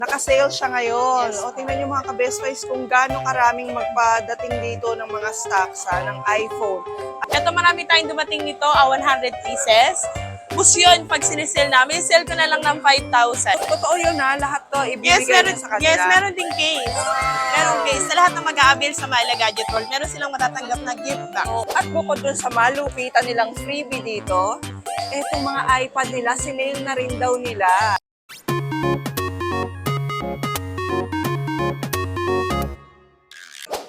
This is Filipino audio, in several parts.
Naka-sale siya ngayon. Yes. O, tingnan niyo mga ka-best buys kung gaano karaming magpadating dito ng mga stocks ng iPhone. Ito marami tayong dumating nito, 100 pieces. Bus yun, pag sinisell namin, sell ko na lang ng 5,000. Totoo yun lahat to Yes, ibibigay meron, niyo sa kanila. yes, meron ding case. Merong case. Sa lahat ng mag-a-avail sa Myla Gadget World, meron silang matatanggap na gift box. At bukod dun sa malupitan nilang freebie dito, etong mga iPad nila, sinale na rin daw nila.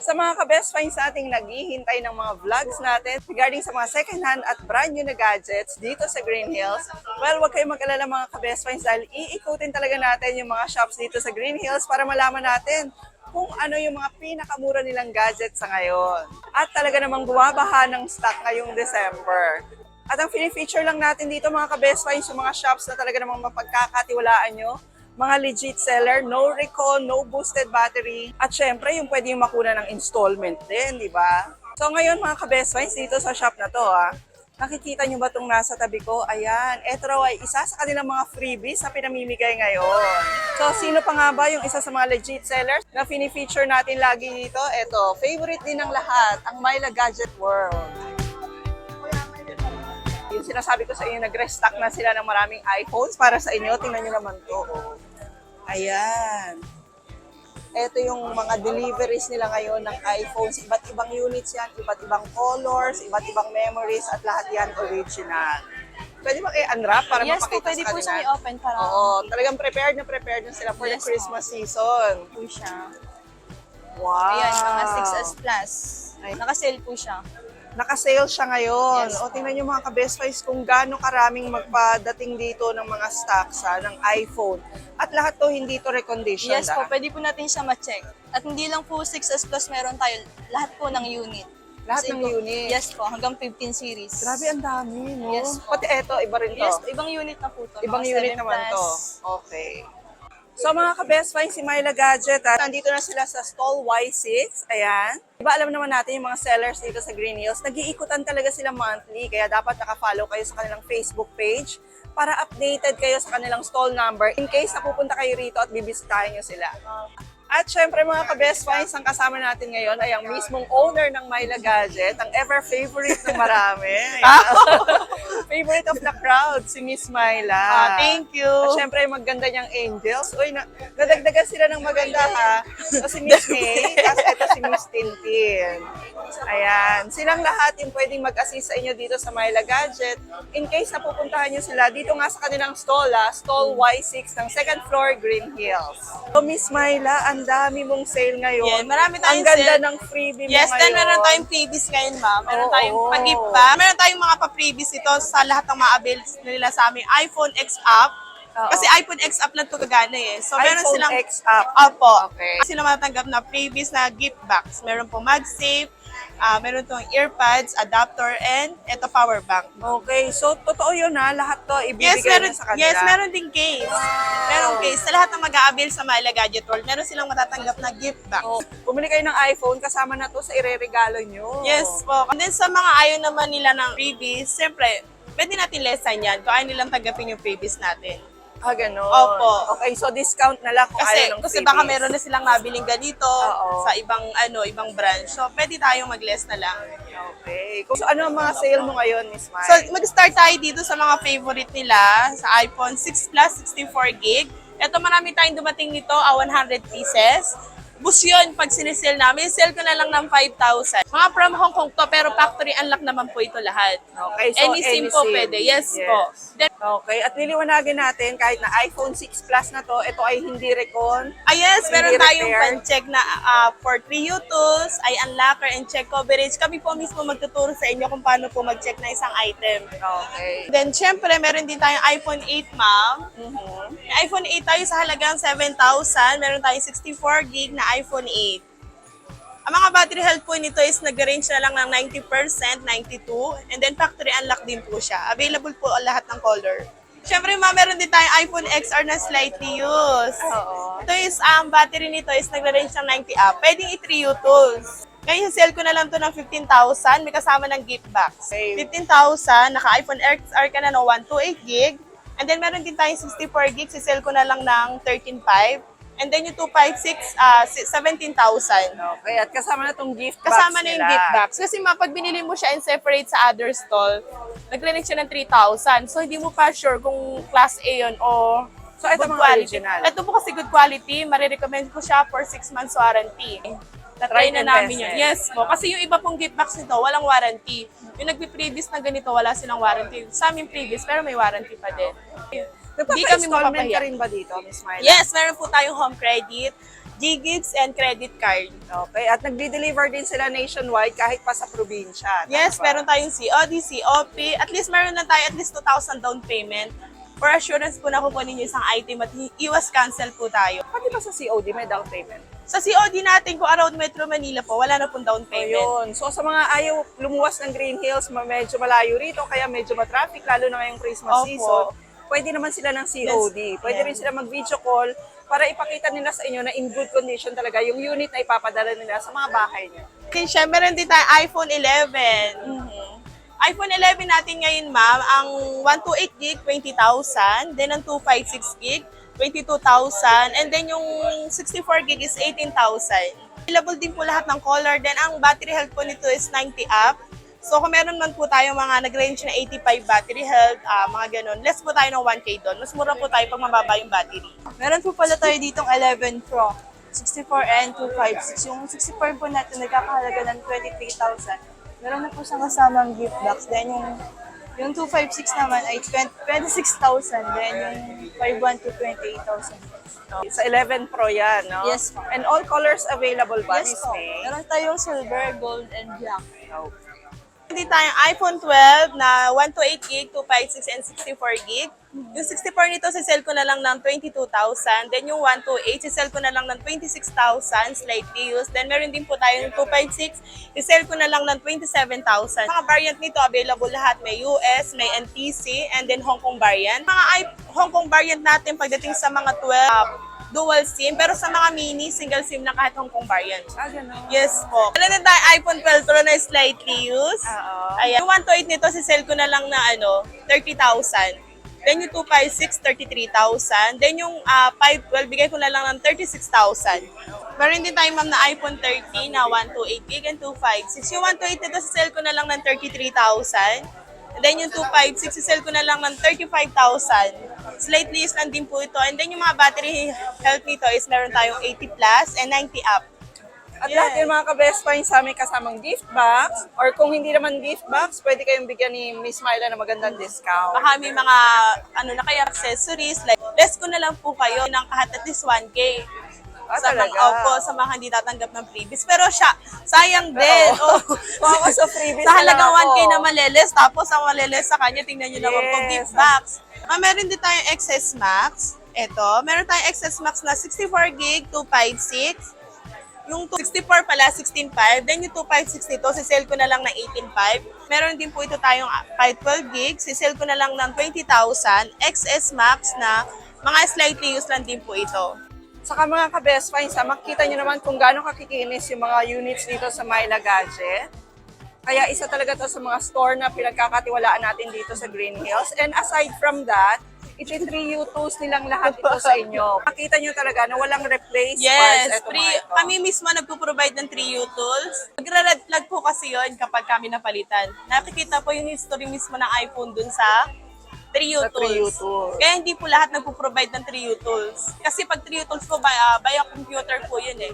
Sa mga ka-best finds nating naghihintay ng mga vlogs natin regarding sa mga second-hand at brand new na gadgets dito sa Green Hills, well, huwag kayong mag-alala mga ka-best finds dahil iikutin talaga natin yung mga shops dito sa Green Hills para malaman natin kung ano yung mga pinakamura nilang gadgets sa ngayon. At talaga namang bumabaha ng stock ngayong December. At ang feature lang natin dito mga ka-best finds yung mga shops na talaga namang mapagkakatiwalaan nyo, mga legit seller, no recall, no boosted battery, at syempre yung pwede yung makuna ng installment din, di ba? So ngayon mga ka-best finds dito sa shop na to, nakikita nyo ba itong nasa tabi ko? Ayan, eto raw ay isa sa kanilang mga freebies na pinamimigay ngayon. So sino pa nga ba yung isa sa mga legit sellers na fini-feature natin lagi dito? Eto, favorite din ng lahat, ang Myla Gadget World. Yung sinasabi ko sa inyo, nag-restock na sila ng maraming iPhones para sa inyo. Tingnan nyo naman to. Oh. Ayan. Ito yung mga deliveries nila ngayon ng iPhones. Iba't ibang units yan, iba't ibang colors, iba't ibang memories, at lahat yan original. Pwede ba i-unwrap para Yes po, mapakita pwede sa po kanila? siyang i-open para Oo, talagang prepared na sila for the Yes, Christmas season. po siya. Wow. Ayan, mga 6S Plus. Ay. Naka-sale po siya. Naka-sale siya ngayon. Yes. O, tingnan niyo mga ka-best buys kung gaano karaming magpadating dito ng mga stocks ng iPhone. At lahat to hindi to reconditioned. Yes po, pwede po natin siya ma-check. At hindi lang po 6S Plus meron tayo, lahat po ng unit. Lahat Kasi ng po, unit. Yes po, hanggang 15 series. Grabe, ang dami, no? Yes po. Pati eto, iba rin to. Yes, ibang unit na po to. Ibang mga unit 7 naman to. plus. Okay. So mga ka-best find, si Myla Gadget, nandito na sila sa stall Y6. Ayan. Diba alam naman natin yung mga sellers dito sa Green Hills, nag-iikutan talaga sila monthly, kaya dapat naka-follow kayo sa kanilang Facebook page para updated kayo sa kanilang stall number in case napupunta kayo rito at bibisitahin nyo sila. At syempre mga ka-best finds, ang kasama natin ngayon ay ang mismong owner ng Myla Gadget, ang ever favorite ng marami. Favorite of the crowd, si Miss Myla. Thank you. At syempre maganda niyang angels. Uy, nadagdagan sila ng maganda ha. So si Miss May, tapos ito si Miss Tintin. Ayan, silang lahat yung pwedeng mag-assist sa inyo dito sa Myla Gadget. In case napupuntahan niyo sila, dito nga sa kanilang stall, stall Y6 ng second floor, Green Hills. So Miss Myla, ang dami mong sale ngayon. Yeah, marami tayong Ang ganda sale. ng freebie mo Yes, ngayon. then meron tayong freebies ngayon, ma'am. Meron Oo. tayong pag-gift pa. Meron tayong mga pa-freebies ito sa lahat ng mga avails nila sa aming iPhone X app. Oo. Kasi iPhone X app lang ito kagana eh. So meron iPhone silang X app. Opo. Okay. Sila matatanggap na freebies na gift box. Meron po MagSafe, meron tong earpads, adapter, and ito power bank. Okay, so totoo yun ha, lahat to ibibigay Meron, niyo sa kanila. yes, meron ding case. Merong case. Sa lahat ng mag-a-avail sa Myla Gadget World, meron silang matatanggap na gift box. So, bumili kayo ng iPhone, kasama na to sa ireregalo nyo. Yes po. And then sa mga ayaw naman nila ng freebies, siyempre, pwede natin lesson yan kung ayaw nilang tanggapin yung freebies natin. Ah, ganun. Opo. Okay, so discount na lang kung ayaw ng Kasi freebies. baka meron na silang nabiling ganito Oo. sa ibang branch. So, pwede tayong mag-less na lang. Okay. So ano ang mga sale mo ngayon, Miss Mai? So, mag-start tayo dito sa mga favorite nila sa iPhone 6 Plus 64 gig. Ito marami tayong dumating nito, 100 pieces. Bus yun, pag sinisell namin, sell ko na lang ng 5,000. Mga from Hong Kong to, pero factory unlock naman po ito lahat. Okay, so Any SIM po pwede. Yes, po. Then, Okay, at niliwanagin natin kahit na iPhone 6 Plus na to, ito ay hindi recon. yes, Hindi meron tayong repair. pan-check na for 3 U-tools, ay unlocker and check coverage. Kami po mismo magtuturo sa inyo kung paano po mag-check na isang item. Okay. Then, syempre, meron din tayong iPhone 8, ma'am. Yung iPhone 8 tayo sa halagang 7,000. Meron tayong 64 gig na iPhone 8. Ang mga battery health po nito is nag-range na lang ng 90%, 92%, and then factory unlock din po siya. Available po ang lahat ng color. Siyempre, ma'am, meron din tayong iPhone XR na slightly used. Oo. Ito is, ang battery nito is nag-range ng 90 up. Pwedeng i-3 tools. Ngayon, sell ko na lang to ng 15,000. May kasama ng gift box. Okay. 15,000, naka-iPhone XR ka na no 128 gig. And then, meron din tayong 64 gigs. Si-sell ko na lang ng 13,500. And then yung 256, 17,000. Okay, at kasama na tong gift box Kasama na yung nila. gift box. Kasi pag binili mo siya and separate sa other stall, nag-range siya ng 3,000. So, hindi mo pa sure kung class A yun o So, ito good mga quality. original. Ito po kasi good quality. Marirecommend ko siya for 6 months warranty. Tatry na Tried and namin tested. yun. Yes po. Kasi yung iba pong gift box nito, walang warranty. Yung nagpi-previous na ganito, wala silang warranty. Sa amin previous, pero may warranty pa din. Hindi kami Nagpapa-installment mapapahiya. ka rin ba dito, Miss Myla? Yes, meron po tayong home credit, G-Gigs, and credit card. Okay, at nagdi-deliver din sila nationwide kahit pa sa probinsya. Yes, Tama ba? meron tayong COD, COP. At least meron na tayo at least 2,000 down payment. For assurance po na kukunin nyo isang item at iwas cancel po tayo. Pati ba sa COD may down payment? Sa COD natin, kung around Metro Manila po, wala na pong down payment. Ayun. So sa mga ayaw lumuwas ng Green Hills, medyo malayo rito, kaya medyo matraffic, lalo na ngayong Christmas Opo. season, pwede naman sila ng COD. Pwede Yeah. rin sila mag-video call para ipakita nila sa inyo na in good condition talaga yung unit na ipapadala nila sa mga bahay niyo. Then, syempre, meron din tayo iPhone 11. iPhone 11 natin ngayon, ma'am, ang 128 gig, 20,000. Then, ang 256 gig, 22,000. And then, yung 64 gig is 18,000. Available din po lahat ng color. Then, ang battery health po nito is 90 up. So, kung meron man po tayo mga nag-range na 85 battery health, mga ganun, less po tayo ng 1K doon. Mas mura po tayo pag mababa yung battery. Meron po pala tayo ditong 11 Pro, 64 and 256. Yung 64 po natin nagkakahalaga ng 23,000. Meron na po siyang kasamang gift box. Then yung 256 naman ay 26,000. Then yung 51 to 28,000. Sa 11 Pro yan, no? Yes, po. And all colors available ba, Yes Miss po. May? Meron tayong silver, gold, and black. Okay. Hindi tayong iPhone 12 na 128 gig, 256 and 64 gig. Yung 64 nito, sisell ko na lang ng 22,000. Then yung 128, sisell ko na lang ng 26,000, slightly used. Then meron din po tayong 256, sisell ko na lang ng 27,000. Mga variant nito, available lahat. May US, may NTC, and then Hong Kong variant. Mga Hong Kong variant natin pagdating sa mga 12, dual SIM. Pero sa mga mini, single SIM na kahit Hong Kong variant. Gano'n. Yes po. Wala na tayo iPhone 12 Pro na slightly used. Oo. Ayan. Yung 128 nito, sisell ko na lang na 30,000. Then yung 256, 33,000. Then yung 512, bigay ko na lang ng 36,000. Meron din tayo ma'am na iPhone 13 na 128 gig and 256. Yung 128 nito, sisell ko na lang ng 33,000. And then yung 256, sisell ko na lang ng 35,000. Slightly is lang din po ito. And then yung mga battery health nito is meron tayong 80 plus and 90 up. At lahat yung mga ka-best finds sa amin kasamang gift box, or kung hindi naman gift box, pwede kayong bigyan ni Miss Myla ng magandang discount. Baka may mga kaya accessories, like less ko na lang po kayo ng kahit at least 1K. Sa mga, talaga? sa mga hindi tatanggap ng freebies. Pero sayang din. Oo. Oh. Kung ako sa freebies Sa na lang halagang ako. 1K na maleles, tapos ang maleles sa kanya, tingnan nyo naman po, Yes. gift box. Meron din tayong XS Max. Ito, meron tayong XS Max na 64 gig, 256. Yung 64 pala, 16.5. Then yung 256 nito, sisell ko na lang ng 18.5. Meron din po ito tayong 512 gig, sisell ko na lang ng 20,000. XS Max na mga slightly used lang din po ito. Saka mga ka-best finds, makikita nyo naman kung gaano kakikinis yung mga units dito sa Myla Gadget. Kaya isa talaga to sa mga store na pinagkakatiwalaan natin dito sa Green Hills. And aside from that, iti-3U tools nilang lahat ito sa inyo. Makita nyo talaga na walang replace parts. Yes, Ito, mga ito. kami mismo nagpo-provide ng 3U tools. Magra-red flag po kasi yon kapag kami napalitan. Nakikita po yung history mismo ng iPhone dun sa 3U Sa 3U tools. tools. Kaya hindi po lahat nagpo-provide ng 3U tools. Kasi pag 3U tools po, by a computer po yun eh.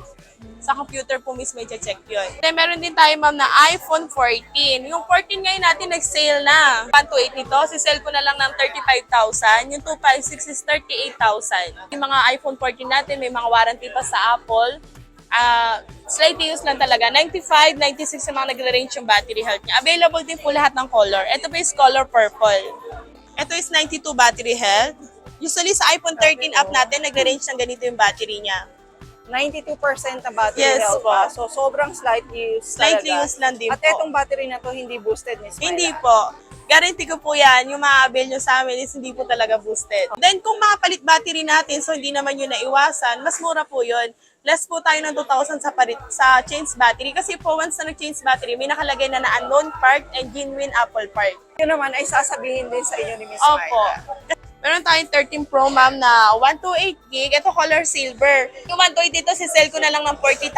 Sa computer po mismo i-check yun. Then meron din tayo ma'am na iPhone 14. Yung 14 ngayon natin nag-sale na. 128 nito, sisell ko na lang ng 35,000. Yung 256 is 38,000. Yung mga iPhone 14 natin, may mga warranty pa sa Apple. Slightly used lang talaga. 95, 96 yung mga nagre-range yung battery health niya. Available din po lahat ng color. Ito po is color purple. Ito is 92 battery health. Usually sa iPhone 13 up natin, nagre-range ng ganito yung battery niya. 92% na battery Yes health po. pa. So, sobrang slightly used Slightly talaga. used lang din At po. etong battery na to, hindi boosted, Miss Myla. Hindi po. Guarantee ko po yan, yung ma-avail nyo sa amin is hindi po talaga boosted. Then kung makapalit battery natin, so hindi naman yun naiwasan, mas mura po yun. Less po tayo ng 2,000 sa change battery. Kasi po once na nag-change battery, may nakalagay na unknown part and genuine Apple part. Yun naman ay sasabihin din sa inyo ni Miss Opo. Myla. Meron tayong 13 Pro, ma'am, na 128 gig. Ito, color silver. Yung 128 dito, si-sell ko na lang ng 40,000.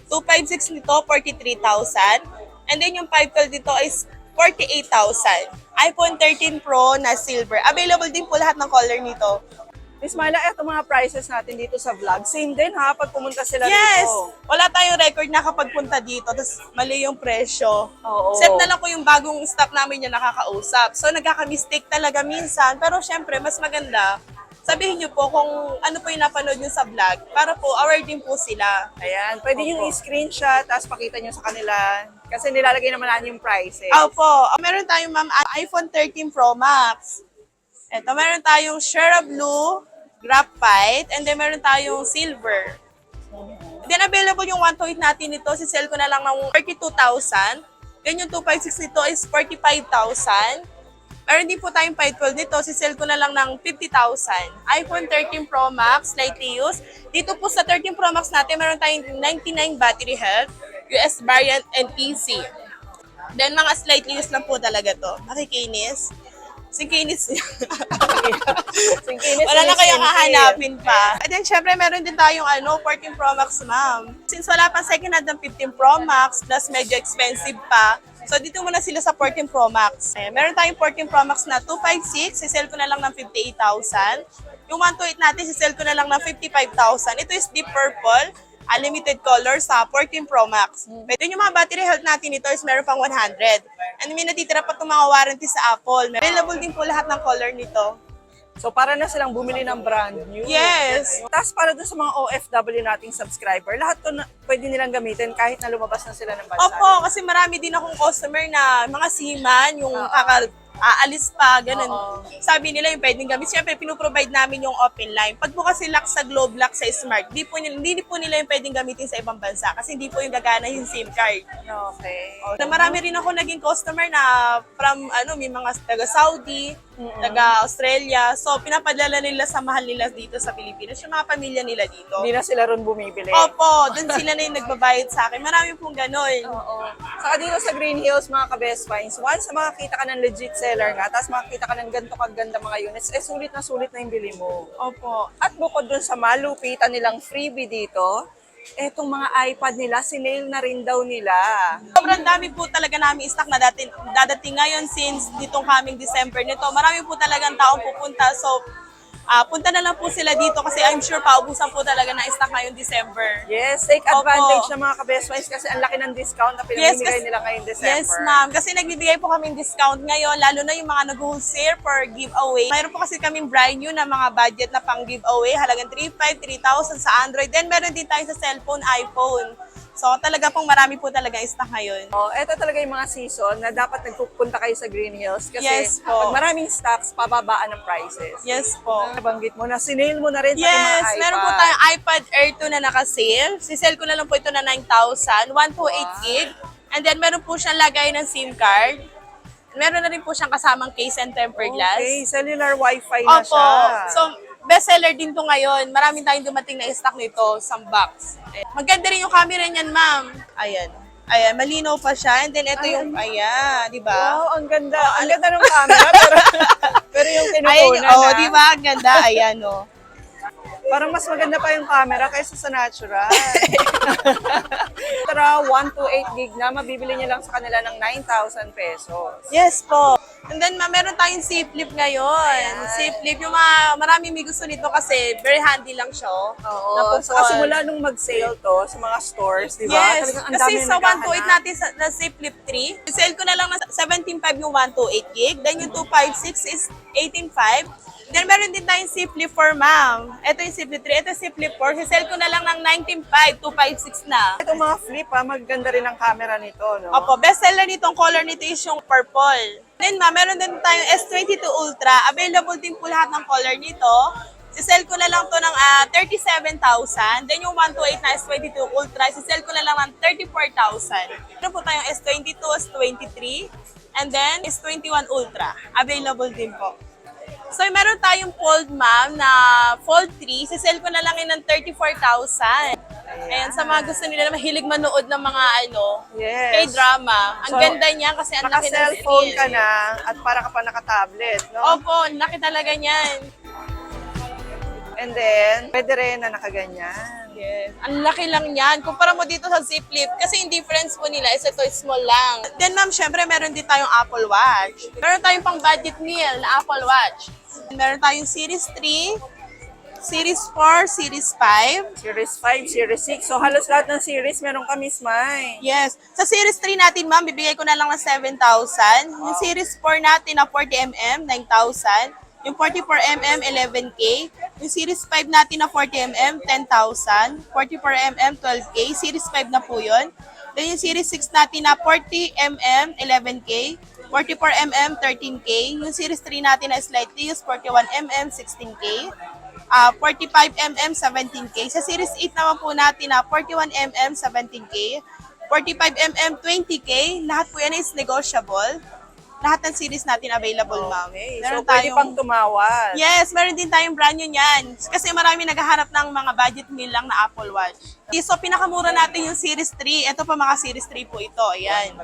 256 nito, 43,000. And then yung 512 dito is 48,000. iPhone 13 Pro na silver. Available din po lahat ng color nito. Miss Marla, eto mga prices natin dito sa vlog. Same din ha, pag pumunta sila Yes! dito. Wala tayong record na kapag punta dito, tapos mali yung presyo. Oo. Set na lang po yung bagong stock namin yung nakakausap. So, nagkaka-mistake talaga minsan. Pero syempre, mas maganda, sabihin nyo po kung ano po yung napanood nyo sa vlog para po aware din po sila. Ayan, pwede nyo i-screenshot, tapos pakita nyo sa kanila. Kasi nilalagay naman natin yung prices. Opo. Meron tayong, ma'am, iPhone 13 Pro Max. Ito, meron tayong Shera Blue, Graphite, and then meron tayong Silver. Then available yung 128 natin nito, si-sell ko na lang ng 32,000. Then yung 256 nito is 45,000. Meron din po tayong 512 nito, si-sell ko na lang ng 50,000. iPhone 13 Pro Max, lightly used. Dito po sa 13 Pro Max natin, meron tayong 99 battery health, US variant, and PC. Then mga slightly used lang po talaga to. Nakikinis. Singkinis niya. Singkinis, Wala na kayong singkinis. hahanapin pa. And then, syempre, meron din tayong 14 Pro Max, ma'am. Since wala pang second hand ng 15 Pro Max, plus medyo expensive pa, so dito muna sila sa 14 Pro Max. Meron tayong 14 Pro Max na 256, sisell ko na lang ng 58,000. Yung 128 natin, sisell ko na lang ng 55,000. Ito is deep purple, unlimited color sa 14 Pro Max. Pwede yung mga battery health natin ito is meron pang 100. And may natitira pa itong mga warranty sa Apple. Available din po lahat ng color nito. So para na silang bumili ng brand new. Yes. Tapos para doon sa mga OFW nating subscriber, lahat to na, pwede nilang gamitin kahit na lumabas na sila ng bansa. Opo, kasi marami din akong customer na mga seaman, yung aalis pa, ganun. Oo. Sabi nila yung pwedeng gamit. Siyempre, pinuprovide namin yung open line. Pag po kasi lock sa Globe, lock sa Smart, hindi po nila yung pwedeng gamitin sa ibang bansa kasi hindi po yung gagana yung SIM card. Okay. Na marami rin ako naging customer na from, may mga taga-Saudi, taga-Australia. So, pinapadala nila sa mahal nila dito sa Pilipinas, yung mga pamilya nila dito. Hindi na sila ron bumibili. Opo, dun sila na yung nagbabayad sa akin. Marami pong ganon. Oo. Saka dito sa Green Hills, mga ka-best finds, once makakita ka ng legit seller nga, tapos makakita ka ng ganito kaganda mga units, sulit na yung bili mo. Opo. At bukod dun sa malupitan nilang freebie dito, etong mga iPad nila, sinail na rin daw nila. Sobrang dami po talaga namin stock na dadating ngayon since ditong coming December nito. Marami po talagang taong pupunta. So, punta na lang po sila dito kasi I'm sure paubusan po talaga ng stock ngayong December. Yes, take Opo. advantage ng mga ka-best finds kasi ang laki ng discount na pinamimigay nila ngayong December. Yes, ma'am. Kasi nagbibigay po kami discount ngayon, lalo na yung mga nag-wholesale for giveaway. Mayroon po kasi kaming brand new na mga budget na pang giveaway, halagang 3,500, 3,000 sa Android. Then meron din tayo sa cellphone, iPhone. So talaga pong marami po talaga stock ngayon. Oh, ito talaga yung mga season na dapat nagpupunta kayo sa Green Hills kasi Yes po. pag maraming stocks, pababaan ng prices. Yes po. Nabanggit mo na, sinail mo na rin pati Yes, mga iPad. meron po tayong iPad Air 2 na naka-sale. Si-sell ko na lang po ito na 9,000, 128 gig. And then meron po siyang lagay ng SIM card. Meron na rin po siyang kasamang case and tempered glass. Okay, cellular wifi na Opo. siya. So, bestseller din to ngayon. Maraming tayong dumating na stock nito, sa box. Maganda rin yung camera niyan, ma'am. Ayan. Ayan, malinaw pa siya. And then ito yung, ayan, di ba? Wow, ang ganda. Ang ganda ng camera, pero yung kinukunan Ayan, na. di ba? Ang ganda. Ayan, oh. Parang mas maganda pa yung camera kaysa sa natural. Tara, 128 gig na, mabibili niya lang sa kanila ng 9,000 pesos. Yes po. And then, meron tayong C-Flip ngayon. C-Flip, yung marami may gusto nito kasi very handy lang siya. Oo. So, kasi mula nung mag-sale to sa mga stores, di ba? Yes, Talagang ang kasi dami sa 128 naghahanap. natin na C-Flip 3, sale ko na lang na 17.5 yung 128 gig. Then yung 256 is 18.5. Then meron din tayong C-Flip 4, ma'am. Ito yung C-Flip 3, ito yung C-Flip 4. Sisell ko na lang ng 19.5, 256 na. Itong mga flip, maganda rin ang camera nito, no? Opo, bestseller nito, ang color nito is yung purple. Then ma'am, meron din tayong S22 Ultra. Available din po lahat ng color nito. Sisell ko na lang to ng 37,000. Then yung 128 na S22 Ultra, sisell ko na lang ng 34,000. Meron po tayong S22, S23, and then S21 Ultra. Available din po. So, meron tayong Fold, ma'am, na Fold 3. Sisell ko na lang yun ng 34,000. Ayan, sa mga gusto nila na mahilig manood ng mga Yes. K-drama. Ang So, ganda niya kasi ang laki ng Naka-cellphone screen. ka na at para ka pa naka-tablet, no? Opo, ang laki talaga niyan. And then, pwede rin na nakaganyan. Yes. Ang laki lang niyan. Kumpara mo dito sa Z Flip, kasi yung difference po nila is ito small lang. Then ma'am, syempre meron din tayong Apple Watch. Meron tayong pang budget meal na Apple Watch. Meron tayong Series 3, Series 4, Series 5. Series 5, Series 6. So, halos lahat ng series meron ka, Miss Mai. Yes. Sa Series 3 natin, ma'am, bibigay ko na lang ng 7,000. Yung Series 4 natin na 40mm, 9,000. Yung 44mm, 11K. Yung Series 5 natin na 40mm, 10,000. 44mm, 12K. Series 5 na po yun. Then yung Series 6 natin na 40mm, 11K. 44mm, 13K. Yung Series 3 natin na slightly is 41mm, 16K. 45mm, 17K. Sa Series 8 naman po natin na 41mm, 17K. 45mm, 20K. Lahat po yan is negotiable. Lahat ng series natin available, ma'am. Okay. Meron So, pwede tayong- pang tumawad. Yes, meron din tayong brand new niyan. Kasi marami naghahanap ng mga budget meal lang na Apple Watch. So, pinakamura natin yung Series 3. Ito pa mga Series 3 po ito. Ayan.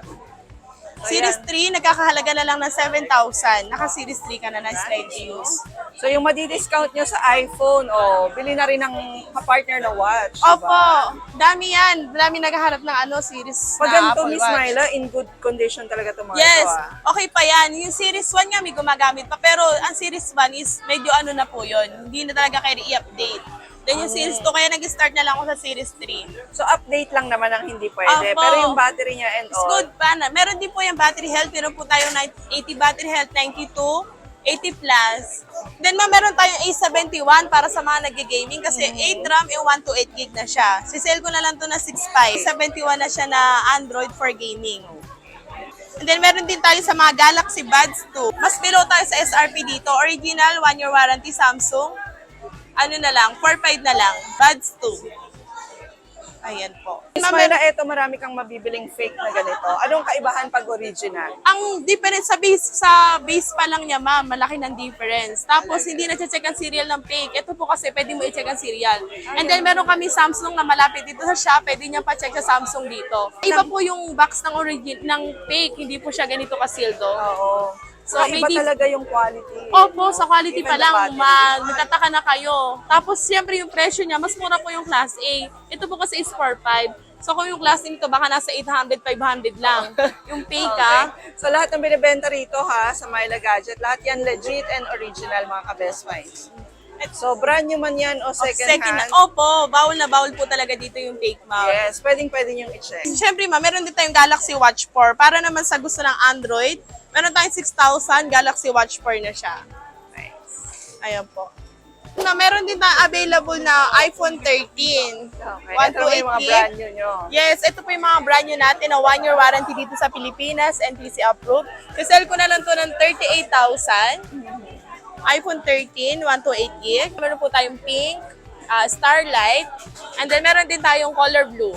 Series 3, nagkakahalaga na lang ng 7,000. Naka-Series 3 ka na na slightly use. So, yung madi-discount nyo sa iPhone, bili na rin ng kapartner na watch. Opo, diba? dami yan. Dami naghahanap ng Series Pag na ganito, Apple Miss Watch. Myla, in good condition talaga ito mga Yes, ito, ah. okay pa yan. Yung Series 1 nga may gumagamit pa, pero ang Series 1 is medyo na po yun. Hindi na talaga kayo i-update. Then yung Series 2, kaya nag-start na lang ako sa Series 3. So, update lang naman ang hindi pwede. Opo. Pero yung battery niya and It's all. good pa na. Meron din po yung battery health. Meron po tayong 80 battery health, 92, 80 plus. Then meron tayong A71 para sa mga nag-gaming kasi 8 RAM yung 128 gig na siya. Sisell ko na lang to na 6.5. 71 na siya na Android for gaming. And then meron din tayo sa mga Galaxy Buds 2. Mas below tayo sa SRP dito. Original, 1-year warranty Samsung. Ano na lang, 4.5 na lang. Buds 2. Ayan po. Miss Myla, eto marami kang mabibiling fake na ganito. Anong kaibahan pag original? Ang difference sa base pa lang niya, ma'am, malaki ng difference. Tapos, hindi na-check ang serial ng fake. Ito po kasi, pwede mo i-check ang serial. And then, meron kami Samsung na malapit dito sa shop. Pwede niya pa-check sa Samsung dito. Iba po yung box ng ng fake. Hindi po siya ganito kasildo. Oo. So, So, iba may talaga yung quality. Opo, sa quality Even pa the lang, battery. nagtataka na kayo. Tapos, siyempre, yung presyo niya, mas mura po yung Class A. Ito po kasi is 4.5. So, kung yung Class A nito, baka nasa 800, 500 lang. Yung fake, ha? Okay. So, lahat ng binibenta rito ha, sa Myla Gadget, lahat yan legit and original mga ka-best finds. So, brand new man yan o second hand. Opo, bawal na bawal po talaga dito yung fake, ma'am. Yes, pwede nyo i-check. Siyempre, ma'am, meron din tayong Galaxy Watch 4. Para naman sa gusto ng Android, meron tayong 6,000, Galaxy Watch 4 na siya. Nice. Ayan po. Na meron din tayong available na iPhone 13. Okay, ito yung mga 128 brand new nyo. Yes, ito po yung mga brand new natin na 1-year warranty dito sa Pilipinas, NTC approved. Sisell ko na lang to ng 38,000. iPhone 13, 128 gig. Meron po tayong pink, starlight, and then meron din tayong color blue.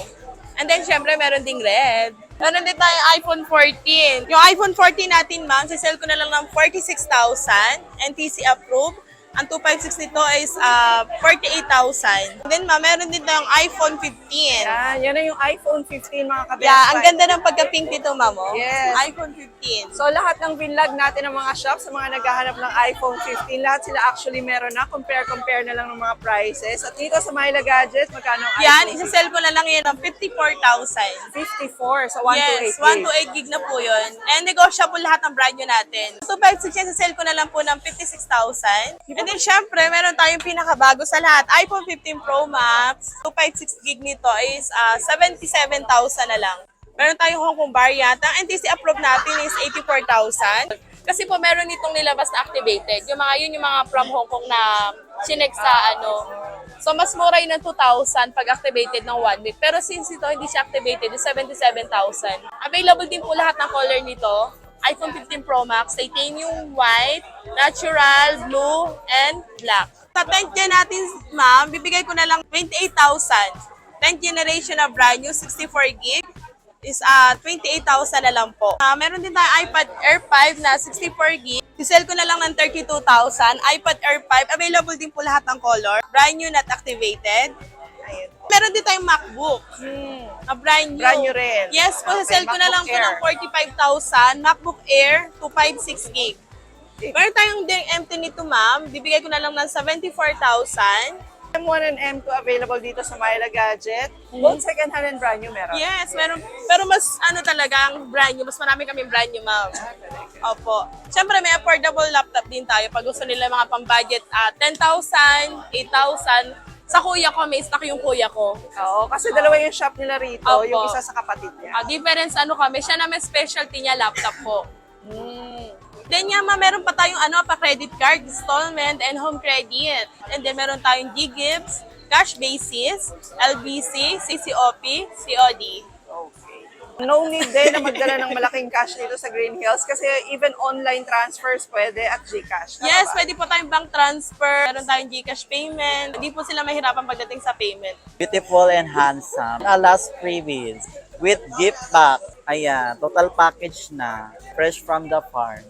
And then syempre meron ding red. Meron din tayong iPhone 14. Yung iPhone 14 natin, ma'am, sisell ko na lang ng 46,000, NTC approved. Ang 256 nito is 48,000. Then, ma'am, meron din tayong iPhone 15. Yan na yung iPhone 15 mga ka-best Yeah, ang finds. ganda ng pagka-pink nito, ma'am. Oh. Yes. iPhone 15. So, lahat ng binlog natin ng mga shops, sa mga naghahanap ng iPhone 15, lahat sila actually meron na. Compare na lang ng mga prices. At dito sa Myla Gadget, magkano ang Yan, iPhone isa-sell ko na lang yan ng 54,000. 54 sa 128 Yes, 128 gig na po yun. And negotiable lahat ng brand new natin. 256 yan, sa-sell ko na lang po ng 56,000. And then, syempre, meron tayong pinakabago sa lahat. iPhone 15 Pro Max, 256 gig nito is 77,000 na lang. Meron tayong Hong Kong variant. Ang NTC approved natin is 84,000. Kasi po meron nitong nilabas na activated. Yung mga from Hong Kong na chinek sa So, mas mura yun ng 2,000 pag activated ng 1 week. Pero since ito hindi siya activated, is 77,000. Available din po lahat ng color nito. iPhone 15 Pro Max, titanium white, natural, blue, and black. Sa 10th gen natin, ma'am, bibigay ko na lang 28,000. 10th generation na brand new, 64 gig, is 28,000 na lang po. Meron din tayong iPad Air 5 na 64 gig. Sisell ko na lang ng 32,000. iPad Air 5, available din po lahat ng color. Brand new, not activated. Ayan po. Meron din tayong MacBook. Na brand new. Brand new rin. Yes po, Okay, sell ko na lang po ng MacBook 45,000. MacBook Air, 256 gig. Meron tayong ding empty nito, ma'am. Bibigay ko na lang ng 74,000. M1 and M2 available dito sa Myla Gadget. Both second hand and brand new meron. Yes, meron. Pero mas ano talaga ang brand new. Mas marami kaming brand new, ma'am. Opo. Siyempre, may affordable laptop din tayo. Pag gusto nila mga pang-budget, 10,000, 8,000. Sa kuya ko, may stock yung kuya ko. Oo, kasi dalawa yung shop nila rito. Opo. Yung isa sa kapatid niya. Difference ano kami, siya na may specialty niya, laptop ko. Then nga, ma'am, meron pa tayong pa-credit card, installment, and home credit. And then meron tayong G-Gives, cash basis, LBC, CCOP, COD. Okay. No need din na magdala ng malaking cash dito sa Green Hills kasi even online transfers pwede at GCash. Tama Yes, ba? pwede po tayong bank transfer, meron tayong GCash payment. Hindi po sila mahirapan pagdating sa payment. Beautiful and handsome. Alas freebies with gift box. Ayan, total package na. Fresh from the farm.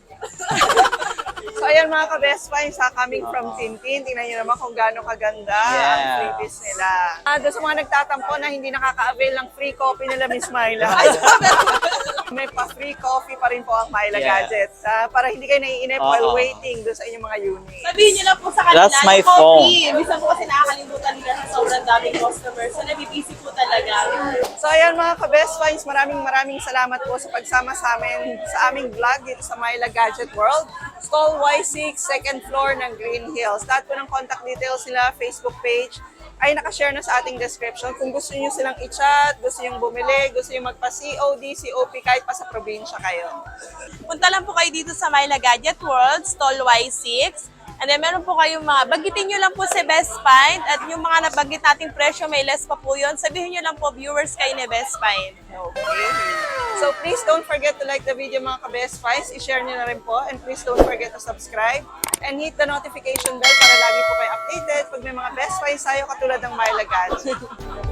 So ayan mga ka-best finds coming from Tintin. Tingnan nyo naman kung gaano kaganda ang Yes. freebies nila. Doon sa mga nagtatampo na hindi nakaka-avail ng free coffee nila Miss Myla. May pa-free coffee pa rin po ang Myla Yes. Gadgets. Para hindi kayo naiinip while waiting doon sa inyong mga unit. Sabihin niyo lang po sa kanila, That's my yung coffee. Minsan po kasi nakakalimutan nila sa sobrang daming customers. So, nabibisi po talaga. So ayan mga ka-best finds, maraming salamat po sa pagsama sa amin sa aming vlog dito sa Myla Gadget World. Stall Y6, second floor ng Green Hills. Lahat po ng contact details nila, Facebook page, ay nakashare na sa ating description. Kung gusto niyo silang i-chat, gusto niyo bumili, gusto niyo magpa-COD, COP, kahit pa sa probinsya kayo. Punta lang po kayo dito sa Myla Gadget World, Stall Y6. And then meron po kayong bagitin nyo lang po si Best Find at yung mga nabanggit nating presyo, may less pa po yun. Sabihin nyo lang po, viewers kayo ni Best Find. Okay. So please don't forget to like the video mga ka-best finds. I-share nyo na rin po. And please don't forget to subscribe. And hit the notification bell para lagi po kayo updated pag may mga best finds tayo katulad ng Myla Gadget.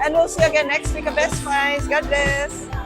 And we'll see you again next week ka-best finds. God bless!